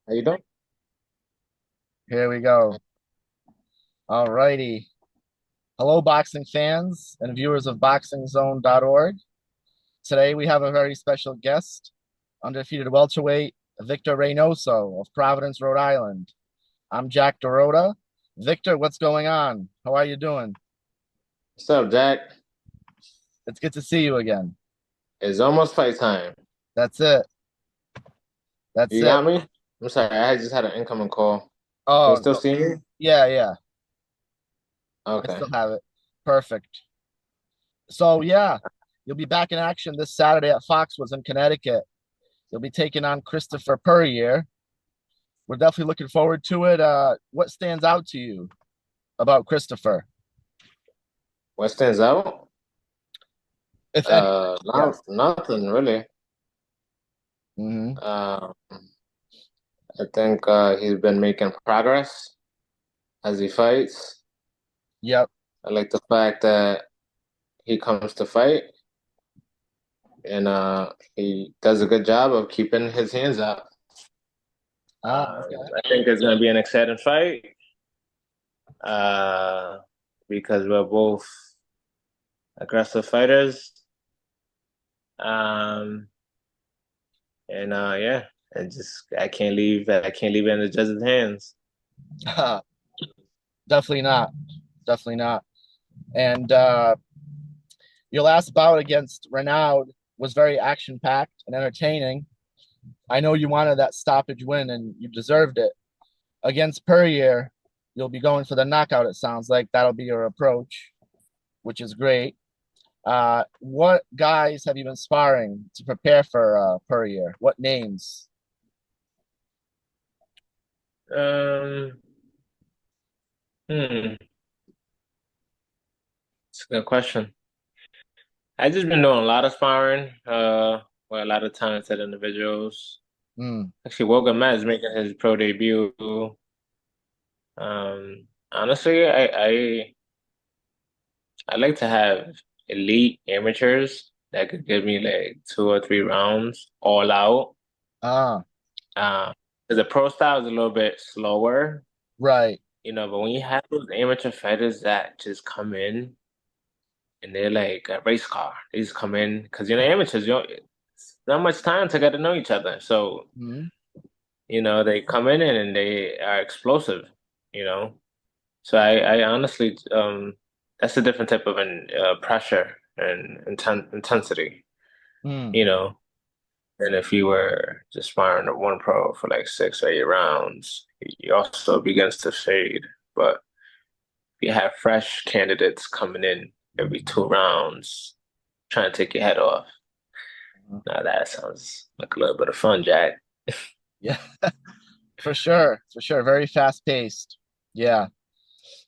How you doing? Here we go. All righty. Hello, boxing fans and viewers of BoxingZone.org. Today we have a very special guest, undefeated welterweight Victor Reynoso of Providence, Rhode Island. I'm Jack Dorota. Victor, what's going on? How are you doing? What's up, Jack? It's good to see you again. It's almost fight time. That's it. That's You it. got me? I'm sorry, I just had an incoming call. Can you Oh, still no. see me? Yeah. I Okay. still have it. Perfect. So, yeah, you'll be back in action this Saturday at Foxwoods in Connecticut. You'll be taking on Christopher Purrier. We're definitely looking forward to it. What stands out to you about Christopher, What stands out? if anything? Not Yes. nothing really. Hmm. Uh, I think he's been making progress as he fights. Yep. I like the fact that he comes to fight and he does a good job of keeping his hands up. Okay. I think it's going to be an exciting fight uh, because we're both aggressive fighters. Um, and yeah, I can't leave it in the judge's hands. Definitely not. Definitely not. And your last bout against Renaud was very action packed and entertaining. I know you wanted that stoppage win and you deserved it. Against Purrier, you'll be going for the knockout, it sounds like. That'll be your approach, which is great. What guys have you been sparring to prepare for Purrier? What names? Um, it's a good question. I just been doing a lot of sparring, with a lot of talented individuals. Mm, Actually, Wogan Matt is making his pro debut. Honestly, I like to have elite amateurs that could give me like 2 or 3 rounds all out. ah, Uh, 'Cause the pro style is a little bit slower, right. but when you have those amateur fighters that just come in and they're like a race car, they just come in because amateurs, it's not much time to get to know each other. So, Mm, they come in and they are explosive, you know. So I honestly, that's a different type of pressure and intensity, mm, you know. And if you were just sparring at one pro for like 6 or 8 rounds, you also begins to fade. But if you have fresh candidates coming in every 2 rounds, trying to take your head off. mm. Now that sounds like a little bit of fun, Jack. Yeah, for sure. For sure. Very fast paced. Yeah.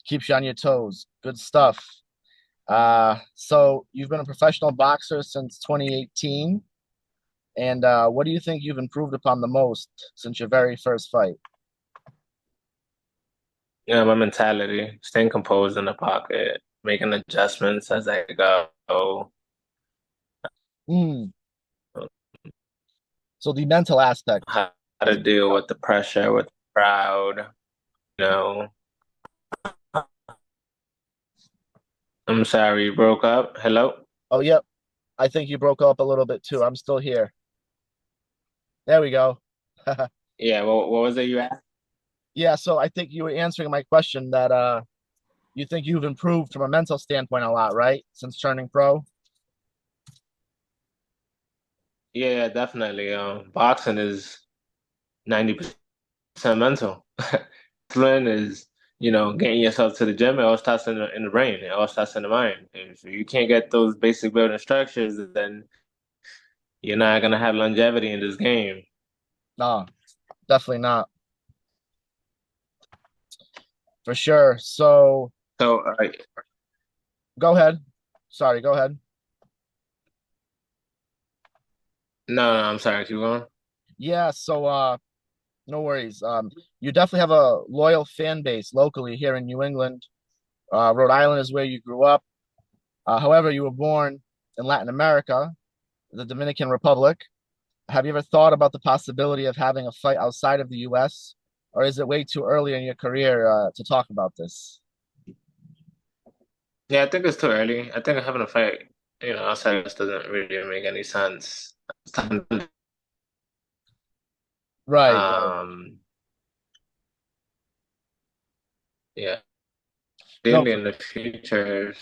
Keeps you on your toes. Good stuff. So you've been a professional boxer since 2018. And what do you think you've improved upon the most since your very first fight? My mentality, staying composed in the pocket, making adjustments as I go. Mm. So the mental aspect. How to deal with the pressure, with the crowd, you know. I'm sorry, you broke up. Hello? Oh, yep. I think you broke up a little bit too. I'm still here. There we go. Yeah, what was it you asked? Yeah, so I think you were answering my question that you think you've improved from a mental standpoint a lot, right? Since turning pro? Yeah, definitely. Boxing is 90% mental. Wrestling is, getting yourself to the gym. It all starts in the brain. It all starts in the mind. If you can't get those basic building structures, then you're not gonna have longevity in this game. No, definitely not. For sure. So So, go ahead. Sorry, go ahead. no, I'm sorry. Keep going. Yeah, so no worries. You definitely have a loyal fan base locally here in New England. Rhode Island is where you grew up. However, you were born in Latin America, the Dominican Republic. Have you ever thought about the possibility of having a fight outside of the US, or is it way too early in your career to talk about this? Yeah, I think it's too early. I think having a fight, outside this doesn't really make any sense. Right, right. Um, yeah, No, ideally in the future,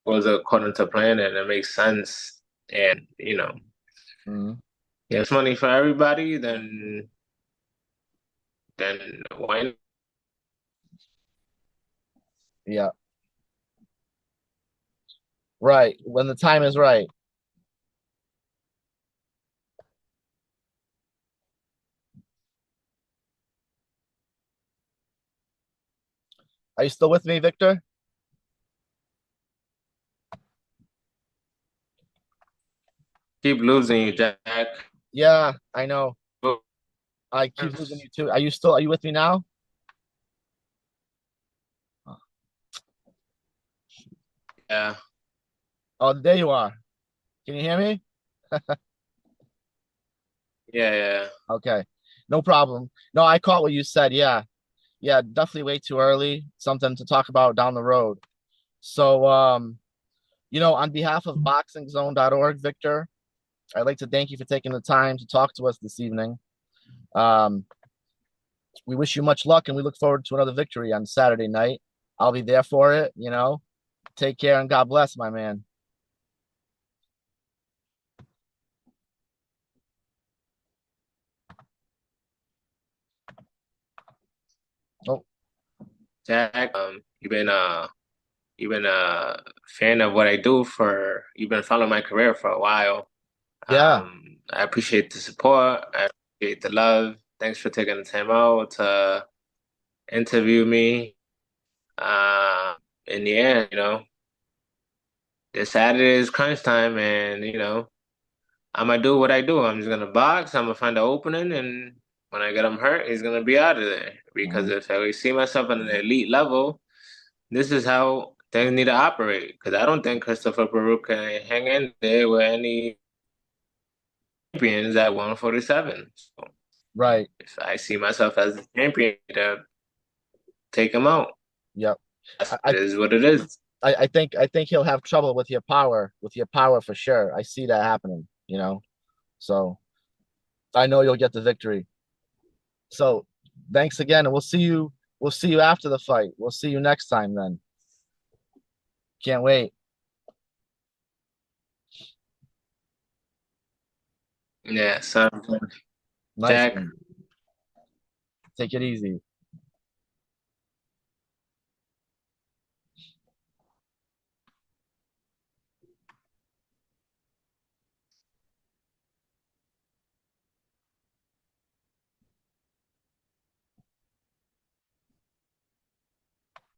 goes according to plan and it makes sense, and mhm, gets money for everybody, then why not? yeah, right. When the time is right. Are you still with me, Victor? Keep losing you, Jack. Yeah, I know. I keep losing you too. Are you with me now? Yeah, Oh, there you are. Can you hear me? yeah, yeah. Okay. No problem. No, I caught what you said. Yeah. Yeah, definitely way too early. Something to talk about down the road. So, on behalf of boxingzone.org, Victor, I'd like to thank you for taking the time to talk to us this evening. Um, we wish you much luck and we look forward to another victory on Saturday night. I'll be there for it. Take care and God bless, my man. Oh, Jack, you've been a fan of what I do for. You've been following my career for a while. yeah. I appreciate the support. I appreciate the love. Thanks for taking the time out to interview me. Uh, in the end, this Saturday is crunch time, and I'm gonna do what I do. I'm just gonna box. I'm gonna find the opening, and when I get him hurt, he's gonna be out of there. Because Mhm. if I see myself at an elite level, this is how things need to operate. Because I don't think Christopher Baruch can hang in there with any champions at 147. So Right. if I see myself as a champion, to take him out. Yep. That's, I, it is what it is. I think he'll have trouble with your power for sure. I see that happening. So I know you'll get the victory. So thanks again, and we'll see you after the fight. We'll see you next time then. Can't wait. Yeah, so Nice Jack. one. Take it easy.